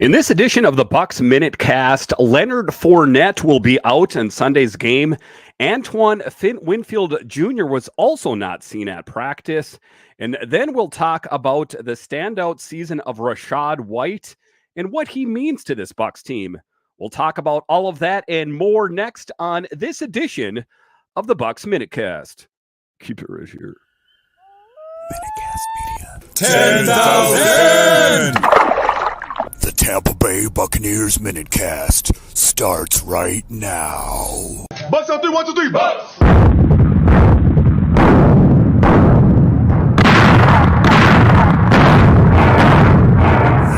In this edition of the Bucs MinuteCast, Leonard Fournette will be out in Sunday's game. Antoine Winfield Jr. was also not seen at practice. And then we'll talk about the standout season of Rachaad White and what he means to this Bucs team. We'll talk about all of that and more next on this edition of the Bucs MinuteCast. Keep it right here. MinuteCast Media. 10,000! The Tampa Bay Buccaneers MinuteCast starts right now. Bucs on 3, 1, 2, 3, Bucs!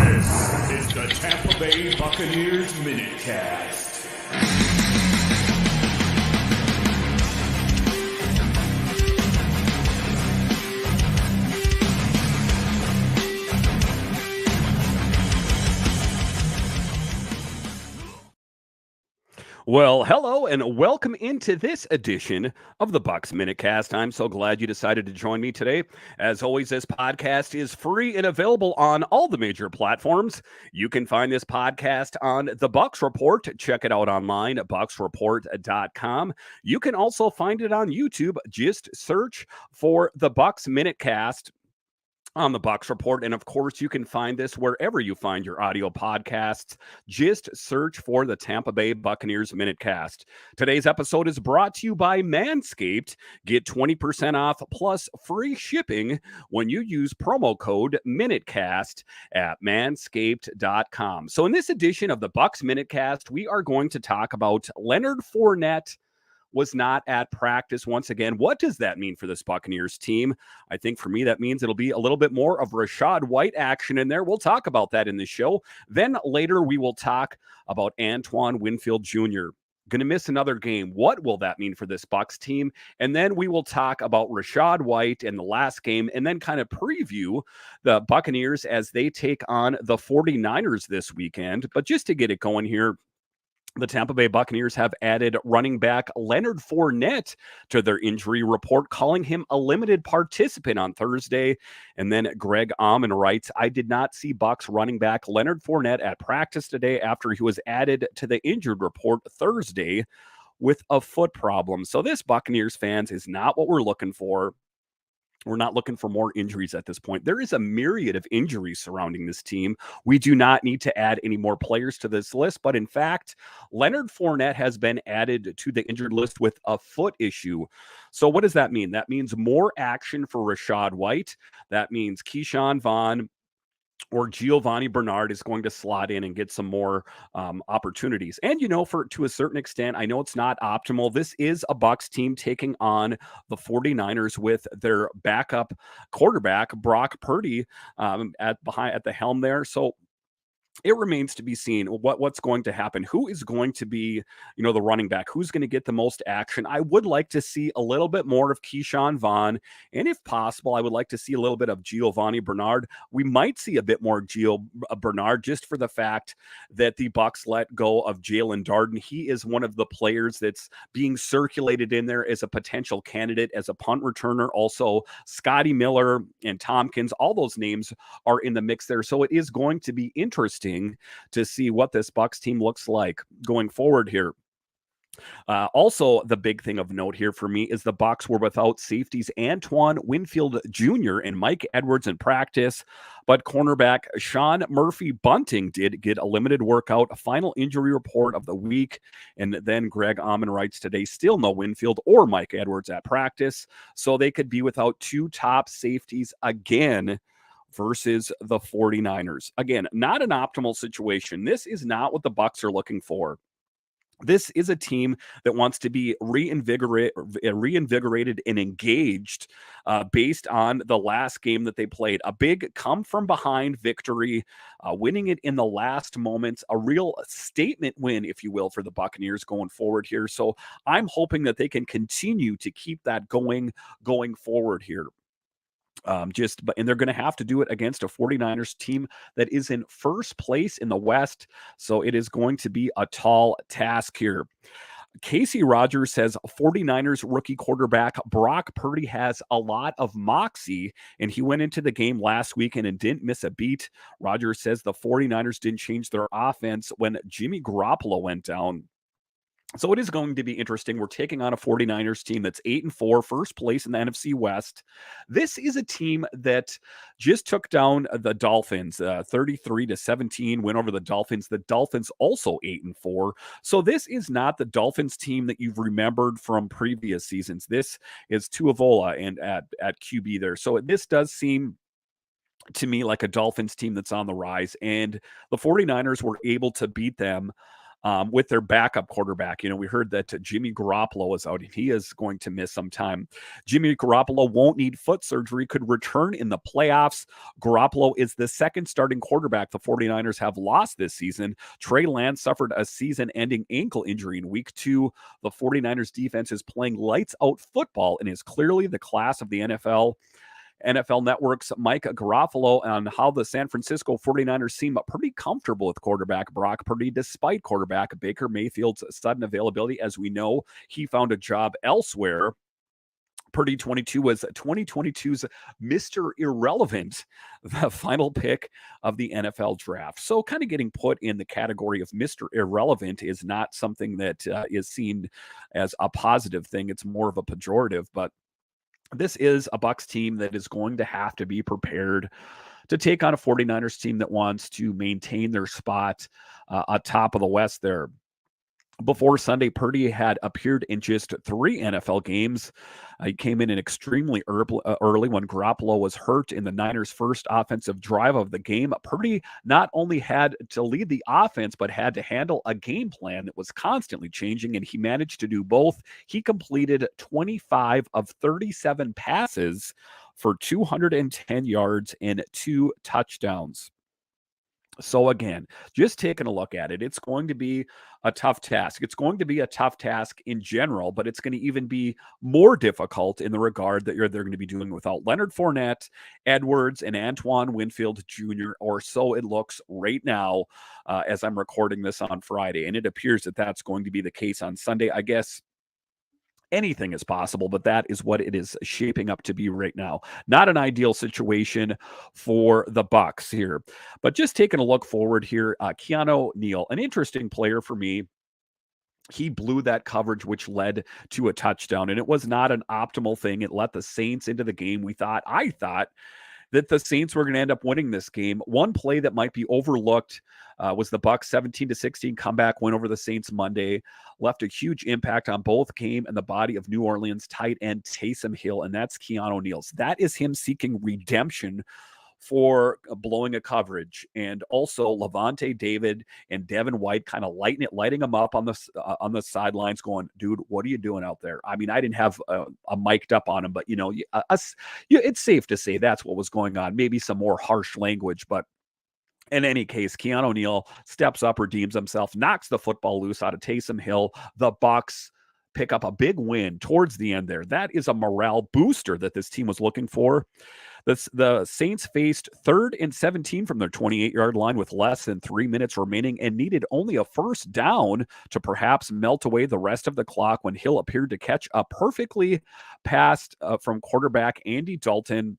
This is the Tampa Bay Buccaneers MinuteCast. Well, hello and welcome into this edition of the Bucs MinuteCast. I'm so glad you decided to join me today. As always, this podcast is free and available on all the major platforms. You can find this podcast on The Bucs Report. Check it out online at bucsreport.com. You can also find it on YouTube. Just search for the Bucs MinuteCast on the Bucs Report. And of course, you can find this wherever you find your audio podcasts. Just search for the Tampa Bay Buccaneers MinuteCast. Today's episode is brought to you by Manscaped. Get 20% off plus free shipping when you use promo code MinuteCast at manscaped.com. So in this edition of the Bucs MinuteCast, we are going to talk about Leonard Fournette was not at practice once again. What does that mean for this Buccaneers team? I think for me, that means it'll be a little bit more of Rachaad White action in there. We'll talk about that in the show. Then later we will talk about Antoine Winfield Jr. Going to miss another game. What will that mean for this Bucs team? And then we will talk about Rachaad White in the last game and then kind of preview the Buccaneers as they take on the 49ers this weekend. But just to get it going here, the Tampa Bay Buccaneers have added running back Leonard Fournette to their injury report, calling him a limited participant on Thursday. And then Greg Auman writes, I did not see Bucs running back Leonard Fournette at practice today after he was added to the injured report Thursday with a foot problem. So this, Buccaneers fans, is not what we're looking for. We're not looking for more injuries at this point. There is a myriad of injuries surrounding this team. We do not need to add any more players to this list. But in fact, Leonard Fournette has been added to the injured list with a foot issue. So what does that mean? That means more action for Rachaad White. That means Keyshawn Vaughn or Giovanni Bernard is going to slot in and get some more opportunities. And, you know, to a certain extent, I know it's not optimal. This is a Bucs team taking on the 49ers with their backup quarterback, Brock Purdy, at the helm there. So it remains to be seen what's going to happen. Who is going to be, the running back? Who's going to get the most action? I would like to see a little bit more of Keyshawn Vaughn. And if possible, I would like to see a little bit of Giovanni Bernard. We might see a bit more Bernard just for the fact that the Bucs let go of Jalen Darden. He is one of the players that's being circulated in there as a potential candidate as a punt returner. Also, Scotty Miller and Tompkins, all those names are in the mix there. So it is going to be interesting to see what this Bucs team looks like going forward here. Also, the big thing of note here for me is the Bucs were without safeties Antoine Winfield Jr. and Mike Edwards in practice, but cornerback Sean Murphy-Bunting did get a limited workout, a final injury report of the week, and then Greg Auman writes today, still no Winfield or Mike Edwards at practice, so they could be without two top safeties again versus the 49ers. Again, not an optimal situation. This is not what the Bucs are looking for. This is a team that wants to be reinvigorated and engaged based on the last game that they played. A big come-from-behind victory, winning it in the last moments, a real statement win, if you will, for the Buccaneers going forward here. So I'm hoping that they can continue to keep that going forward here. And they're going to have to do it against a 49ers team that is in first place in the West. So it is going to be a tall task here. Casey Rogers says 49ers rookie quarterback Brock Purdy has a lot of moxie, and he went into the game last weekend and didn't miss a beat. Rogers says the 49ers didn't change their offense when Jimmy Garoppolo went down. So it is going to be interesting. We're taking on a 49ers team that's 8-4, first place in the NFC West. This is a team that just took down the Dolphins, 33-17, win over the Dolphins. The Dolphins also 8-4. So this is not the Dolphins team that you've remembered from previous seasons. This is Tuivola and at QB there. So this does seem to me like a Dolphins team that's on the rise, and the 49ers were able to beat them with their backup quarterback. We heard that Jimmy Garoppolo is out and he is going to miss some time. Jimmy Garoppolo won't need foot surgery, could return in the playoffs. Garoppolo is the second starting quarterback the 49ers have lost this season. Trey Lance suffered a season-ending ankle injury in week 2. The 49ers defense is playing lights-out football and is clearly the class of the NFL. NFL Network's Mike Garofalo on how the San Francisco 49ers seem pretty comfortable with quarterback Brock Purdy, despite quarterback Baker Mayfield's sudden availability. As we know, he found a job elsewhere. Purdy 22 was 2022's Mr. Irrelevant, the final pick of the NFL draft. So kind of getting put in the category of Mr. Irrelevant is not something that is seen as a positive thing. It's more of a pejorative, but this is a Bucs team that is going to have to be prepared to take on a 49ers team that wants to maintain their spot atop of the West there. Before Sunday, Purdy had appeared in just 3 NFL games. He came in extremely early when Garoppolo was hurt in the Niners' first offensive drive of the game. Purdy not only had to lead the offense, but had to handle a game plan that was constantly changing, and he managed to do both. He completed 25 of 37 passes for 210 yards and 2 touchdowns. So again, just taking a look at it, it's going to be a tough task. It's going to be a tough task in general, but it's going to even be more difficult in the regard that they're going to be doing without Leonard Fournette, Edwards, and Antoine Winfield Jr., or so it looks right now as I'm recording this on Friday. And it appears that that's going to be the case on Sunday. I guess anything is possible, but that is what it is shaping up to be right now. Not an ideal situation for the Bucs here, but just taking a look forward here, Keanu Neal, an interesting player for me. He blew that coverage, which led to a touchdown, and it was not an optimal thing. It let the Saints into the game. I thought that the Saints were going to end up winning this game. One play that might be overlooked was the Bucs 17-16 comeback win over the Saints Monday. Left a huge impact on both game and the body of New Orleans tight end Taysom Hill, and that's Keanu Neal. That is him seeking redemption for blowing a coverage. And also Levante David and Devin White kind of lighting him up on the sidelines going, dude, what are you doing out there? I mean, I didn't have a mic'd up on him, but it's safe to say that's what was going on. Maybe some more harsh language, but in any case, Keanu Neal steps up, redeems himself, knocks the football loose out of Taysom Hill. The Bucs pick up a big win towards the end there. That is a morale booster that this team was looking for. The Saints faced 3rd and 17 from their 28-yard line with less than 3 minutes remaining and needed only a first down to perhaps melt away the rest of the clock when Hill appeared to catch a perfectly passed from quarterback Andy Dalton.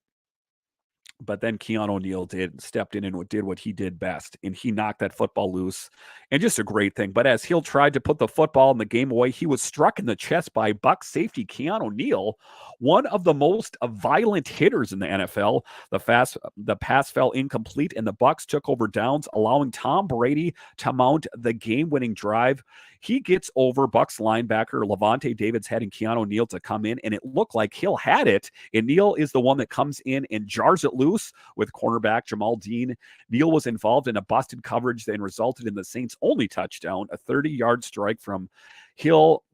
But then Keanu Neal stepped in and did what he did best, and he knocked that football loose, and just a great thing. But as Hill tried to put the football in the game away, he was struck in the chest by Bucs safety Keanu Neal, one of the most violent hitters in the NFL. The pass fell incomplete, and the Bucs took over downs, allowing Tom Brady to mount the game-winning drive. He gets over Bucs linebacker Levante David's head and Keanu Neal to come in, and it looked like Hill had it, and Neal is the one that comes in and jars it loose with cornerback Jamal Dean. Neal was involved in a busted coverage that resulted in the Saints' only touchdown, a 30-yard strike from Hill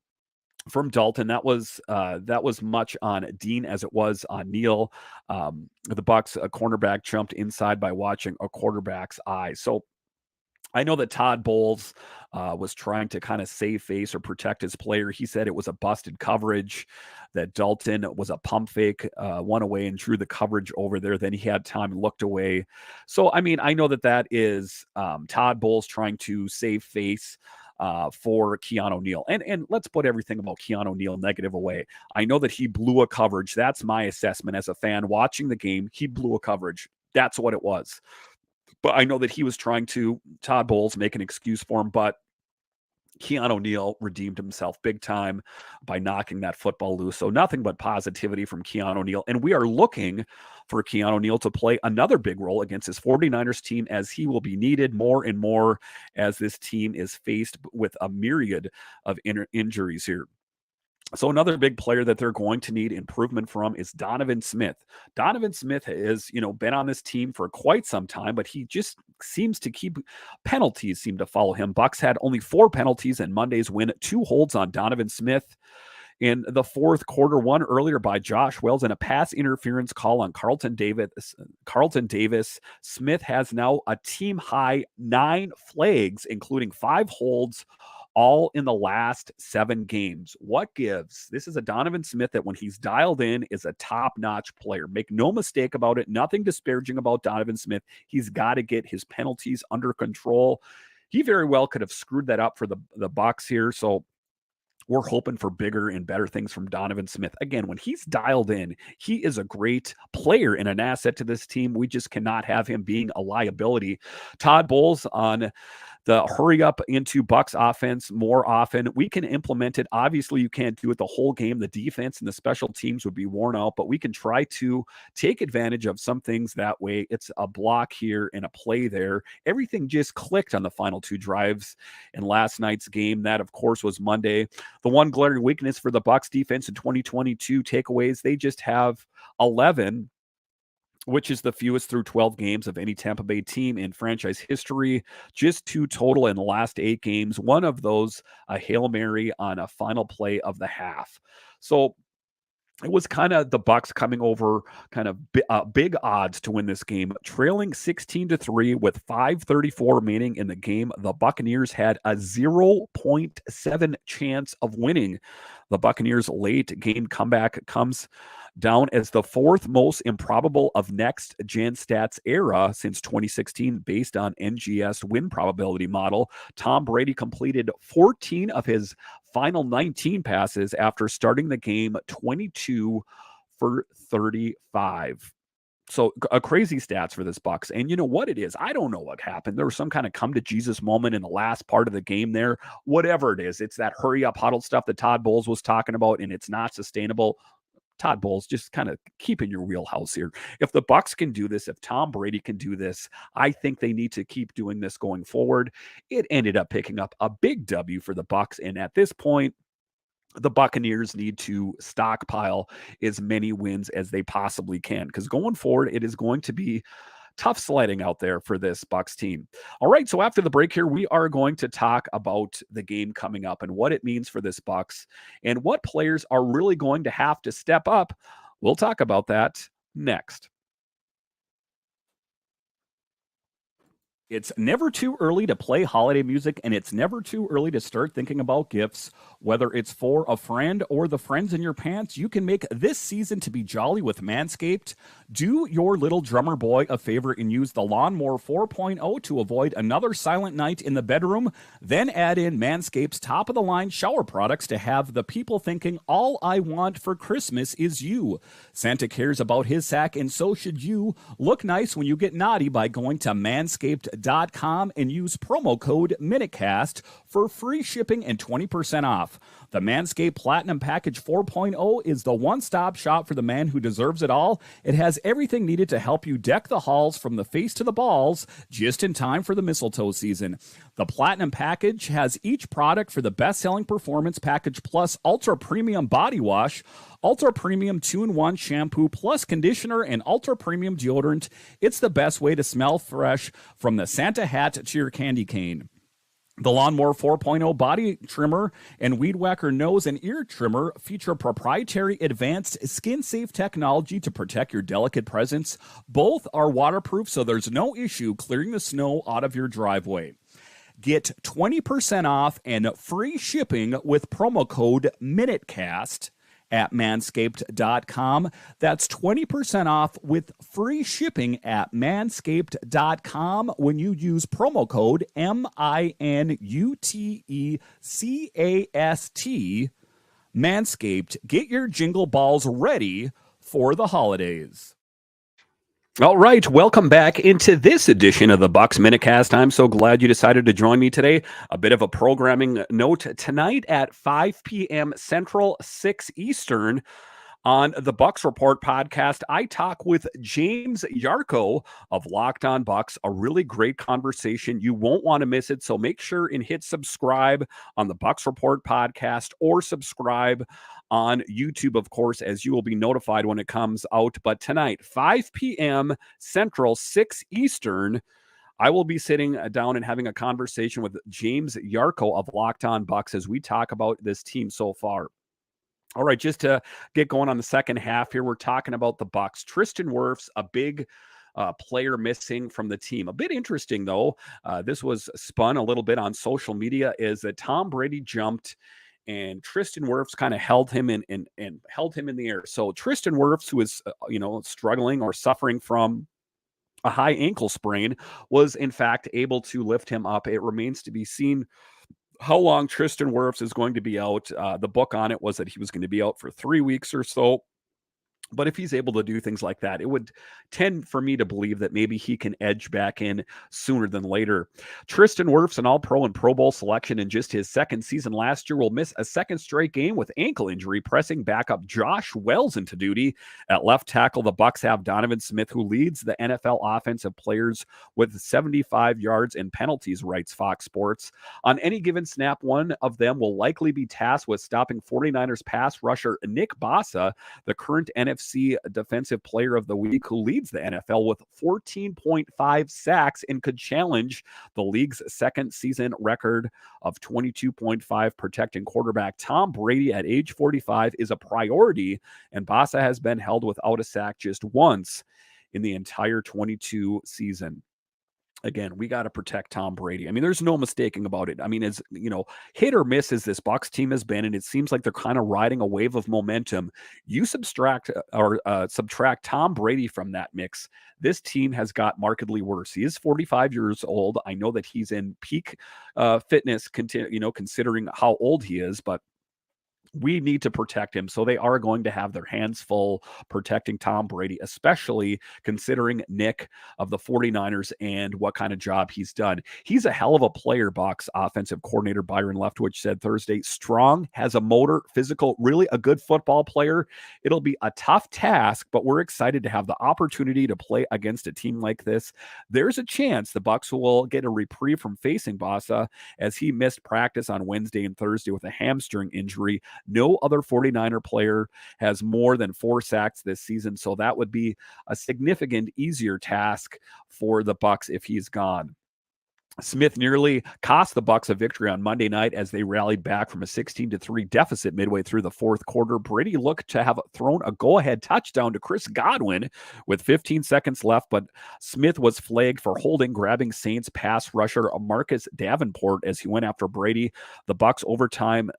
from Dalton. That was much on Dean as it was on Neal. The Bucs, a cornerback jumped inside by watching a quarterback's eye. So I know that Todd Bowles was trying to kind of save face or protect his player. He said it was a busted coverage, that Dalton was a pump fake, one away and drew the coverage over there. Then he had time and looked away. So, I mean, I know that is Todd Bowles trying to save face. for Keanu Neal. And let's put everything about Keanu Neal negative away. I know that he blew a coverage. That's my assessment as a fan watching the game. He blew a coverage. That's what it was. But I know that he was trying to, Todd Bowles, make an excuse for him, but Keanu Neal redeemed himself big time by knocking that football loose. So nothing but positivity from Keanu Neal. And we are looking for Keanu Neal to play another big role against his 49ers team, as he will be needed more and more as this team is faced with a myriad of injuries here. So another big player that they're going to need improvement from is Donovan Smith. Donovan Smith has, been on this team for quite some time, but he just seems to keep penalties seem to follow him. Bucs had only 4 penalties in Monday's win, 2 holds on Donovan Smith in the fourth quarter, one earlier by Josh Wells and a pass interference call on Carlton Davis. Smith has now a team high 9 flags, including 5 holds, all in the last 7 games. What gives? This is a Donovan Smith that when he's dialed in is a top-notch player. Make no mistake about it. Nothing disparaging about Donovan Smith. He's got to get his penalties under control. He very well could have screwed that up for the Bucs here. So we're hoping for bigger and better things from Donovan Smith. Again, when he's dialed in, he is a great player and an asset to this team. We just cannot have him being a liability. Todd Bowles on the hurry up into Bucs offense more often. We can implement it. Obviously, you can't do it the whole game. The defense and the special teams would be worn out, but we can try to take advantage of some things that way. It's a block here and a play there. Everything just clicked on the final 2 drives in last night's game. That, of course, was Monday. The one glaring weakness for the Bucs defense in 2022 takeaways, they just have 11, which is the fewest through 12 games of any Tampa Bay team in franchise history. Just 2 total in the last 8 games. One of those, a Hail Mary on a final play of the half. So it was kind of the Bucs coming over kind of big odds to win this game, trailing 16-3 with 5:34 remaining in the game. The Buccaneers had a 0.7 chance of winning. The Buccaneers' late game comeback comes down as the 4th most improbable of next gen stats era since 2016, based on NGS win probability model. Tom Brady completed 14 of his final 19 passes after starting the game 22 for 35. So a crazy stats for this Bucs. And you know what it is? I don't know what happened. There was some kind of come to Jesus moment in the last part of the game there. Whatever it is, it's that hurry up huddle stuff that Todd Bowles was talking about, and it's not sustainable. Todd Bowles, just kind of keep in your wheelhouse here. If the Bucs can do this, if Tom Brady can do this, I think they need to keep doing this going forward. It ended up picking up a big W for the Bucs, and at this point, the Buccaneers need to stockpile as many wins as they possibly can, because going forward, it is going to be tough sledding out there for this Bucs team. All right, so after the break here, we are going to talk about the game coming up and what it means for this Bucs and what players are really going to have to step up. We'll talk about that next. It's never too early to play holiday music, and it's never too early to start thinking about gifts. Whether it's for a friend or the friends in your pants, you can make this season to be jolly with Manscaped. Do your little drummer boy a favor and use the Lawnmower 4.0 to avoid another silent night in the bedroom. Then add in Manscaped's top-of-the-line shower products to have the people thinking, all I want for Christmas is you. Santa cares about his sack, and so should you. Look nice when you get naughty by going to Manscaped.com and use promo code MinuteCast for free shipping and 20% off. The Manscaped Platinum Package 4.0 is the one-stop shop for the man who deserves it all. It has everything needed to help you deck the halls from the face to the balls, just in time for the mistletoe season. The Platinum Package has each product for the best-selling Performance Package Plus Ultra Premium Body Wash, Ultra Premium 2-in-1 Shampoo Plus Conditioner, and Ultra Premium Deodorant. It's the best way to smell fresh, from the Santa hat to your candy cane. The Lawnmower 4.0 body trimmer and Weed Whacker nose and ear trimmer feature proprietary advanced skin-safe technology to protect your delicate presence. Both are waterproof, so there's no issue clearing the snow out of your driveway. Get 20% off and free shipping with promo code MinuteCast at manscaped.com. That's 20% off with free shipping at manscaped.com when you use promo code MINUTECAST. Manscaped, get your jingle balls ready for the holidays. All right, welcome back into this edition of the Bucs MinuteCast. I'm so glad you decided to join me today. A bit of a programming note tonight at 5 p.m. Central, 6 Eastern. On the Bucs Report podcast, I talk with James Yarko of Locked On Bucs. A really great conversation. You won't want to miss it, so make sure and hit subscribe on the Bucs Report podcast or subscribe on YouTube, of course, as you will be notified when it comes out. But tonight, 5 p.m. Central, 6 Eastern, I will be sitting down and having a conversation with James Yarko of Locked On Bucs as we talk about this team so far. All right, just to get going on the second half here, we're talking about the Bucs. Tristan Wirfs, a big player missing from the team. A bit interesting, though. This was spun a little bit on social media, is that Tom Brady jumped and Tristan Wirfs kind of held him in the air. So Tristan Wirfs, who is struggling or suffering from a high ankle sprain, was in fact able to lift him up. It remains to be seen how long Tristan Wirfs is going to be out. The book on it was that he was going to be out for 3 weeks or so. But if he's able to do things like that, it would tend for me to believe that maybe he can edge back in sooner than later. Tristan Wirfs, an All-Pro and Pro Bowl selection in just his second season last year, will miss a second straight game with ankle injury, pressing backup Josh Wells into duty. At left tackle, the Bucs have Donovan Smith, who leads the NFL offensive players with 75 yards and penalties, writes Fox Sports. On any given snap, one of them will likely be tasked with stopping 49ers pass rusher Nick Bosa, the current NFC Defensive Player of the Week, who leads the NFL with 14.5 sacks and could challenge the league's second season record of 22.5 protecting quarterback. Tom Brady at age 45 is a priority, and Bosa has been held without a sack just once in the entire 22 season. Again, we got to protect Tom Brady. I mean, there's no mistaking about it. I mean, as hit or miss as this Bucs team has been, and it seems like they're kind of riding a wave of momentum. You subtract Tom Brady from that mix, this team has got markedly worse. He is 45 years old. I know that he's in peak fitness, considering how old he is, but we need to protect him. So they are going to have their hands full protecting Tom Brady, especially considering Nick of the 49ers and what kind of job he's done. He's a hell of a player, Bucs offensive coordinator Byron Leftwich said Thursday. Strong, has a motor, physical, really a good football player. It'll be a tough task, but we're excited to have the opportunity to play against a team like this. There's a chance the Bucs will get a reprieve from facing Bosa, as he missed practice on Wednesday and Thursday with a hamstring injury. No other 49er player has more than 4 sacks this season, so that would be a significant easier task for the Bucs if he's gone. Smith nearly cost the Bucs a victory on Monday night as they rallied back from a 16-3 deficit midway through the fourth quarter. Brady looked to have thrown a go-ahead touchdown to Chris Godwin with 15 seconds left, but Smith was flagged for holding, grabbing Saints pass rusher Marcus Davenport as he went after Brady. The Bucs overcame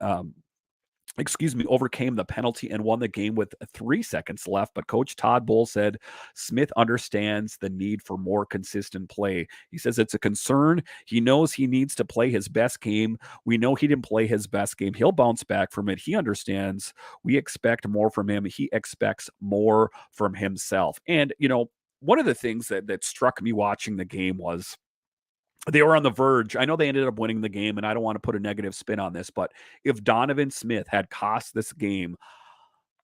the penalty and won the game with 3 seconds left. But Coach Todd Bowles said Smith understands the need for more consistent play. He says it's a concern. He knows he needs to play his best game. We know he didn't play his best game. He'll bounce back from it. He understands. We expect more from him. He expects more from himself. And, one of the things that struck me watching the game was they were on the verge. I know they ended up winning the game, and I don't want to put a negative spin on this, but if Donovan Smith had cost this game,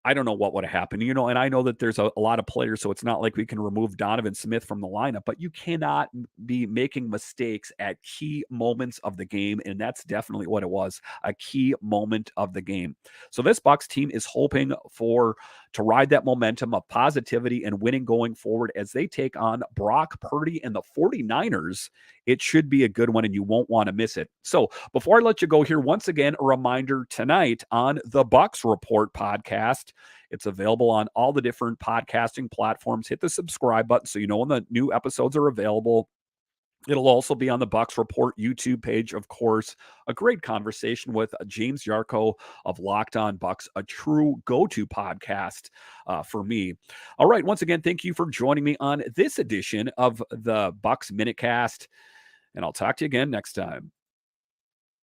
I don't know what would have happened, and I know that there's a lot of players, so it's not like we can remove Donovan Smith from the lineup, but you cannot be making mistakes at key moments of the game, and that's definitely what it was, a key moment of the game. So this Bucs team is hoping to ride that momentum of positivity and winning going forward as they take on Brock Purdy and the 49ers. It should be a good one, and you won't want to miss it. So before I let you go here, once again, a reminder tonight on the Bucs Report podcast. It's available on all the different podcasting platforms. Hit the subscribe button so you know when the new episodes are available. It'll also be on the Bucs Report YouTube page, of course. A great conversation with James Yarko of Locked On Bucs, a true go-to podcast for me. All right, once again, thank you for joining me on this edition of the Bucs MinuteCast, and I'll talk to you again next time.